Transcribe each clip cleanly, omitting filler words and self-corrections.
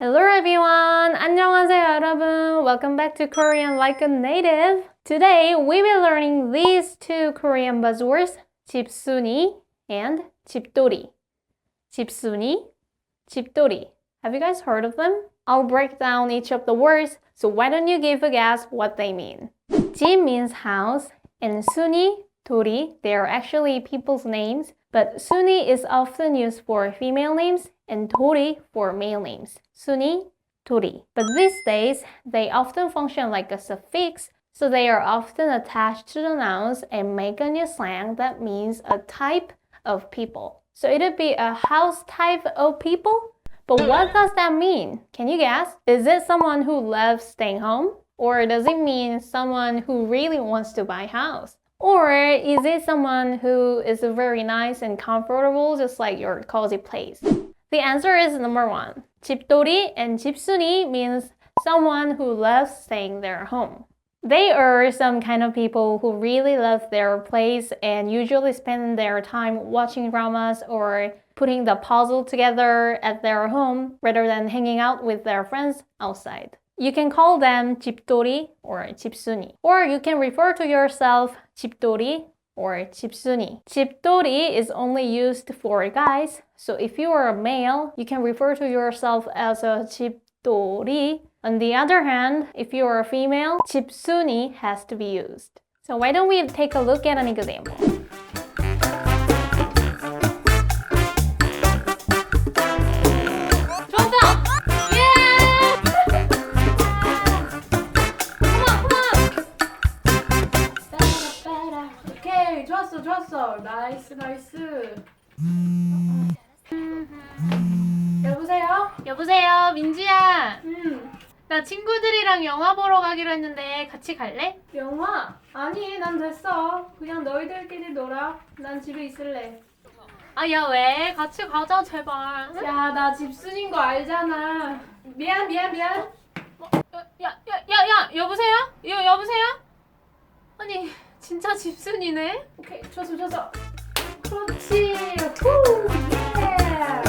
Hello everyone! 안녕하세요 여러분! Welcome back to Korean Like a Native. Today we will be learning these two Korean buzzwords, 집순이 and 집돌이. 집순이, 집돌이. Have you guys heard of them? I'll break down each of the words, so why don't you give a guess what they mean? 집 means house, and 순이, 돌이, they are actually people's names, but 순이 is often used for female names and 돌이 for male names. 순이, 돌이. But these days, they often function like a suffix, so they are often attached to the nouns and make a new slang that means a type of people. So it'd be a house type of people? But what does that mean? Can you guess? Is it someone who loves staying home? Or does it mean someone who really wants to buy a house? Or is it someone who is very nice and comfortable, just like your cozy place? The answer is number one. 집돌이 and 집순이 means someone who loves staying their home. They are some kind of people who really love their place and usually spend their time watching dramas or putting the puzzle together at their home rather than hanging out with their friends outside. You can call them 집돌이 or 집순이. Or you can refer to yourself 집돌이 or 집순이. 집돌이 is only used for guys, so if you are a male, you can refer to yourself as a 집돌이. On the other hand, if you are a female, 집순이 has to be used. So why don't we take a look at an example? 좋았어. 나이스. 여보세요, 민지야. 나 친구들이랑 영화 보러 가기로 했는데 같이 갈래? 영화? 아니, 난 됐어. 그냥 너희들끼리 놀아. 난 집에 있을래. 아, 야, 왜? 같이 가자, 제발. 응? 야, 나 집순인 거 알잖아. 미안. 야, 여보세요? 여보세요? 아니, 진짜 집순이네? 오케이, 좋았어. 그렇지. 후, yeah.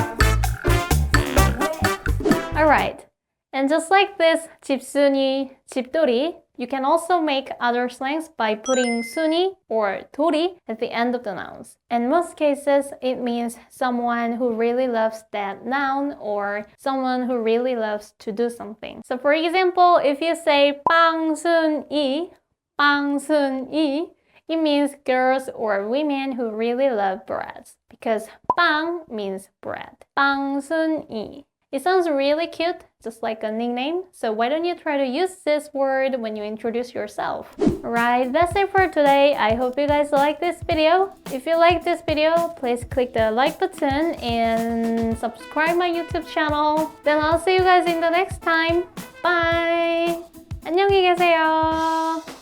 Alright. And just like this 집순이, 집돌이, you can also make other slangs by putting 순이 or 돌이 at the end of the nouns. In most cases, it means someone who really loves that noun or someone who really loves to do something. So for example, if you say 빵순이, it means girls or women who really love bread because 빵 means bread. 빵순이. It sounds really cute, just like a nickname. So why don't you try to use this word when you introduce yourself? Alright, that's it for today. I hope you guys like this video. If you like this video, please click the like button and subscribe my YouTube channel. Then I'll see you guys in the next time. Bye! 안녕히 계세요.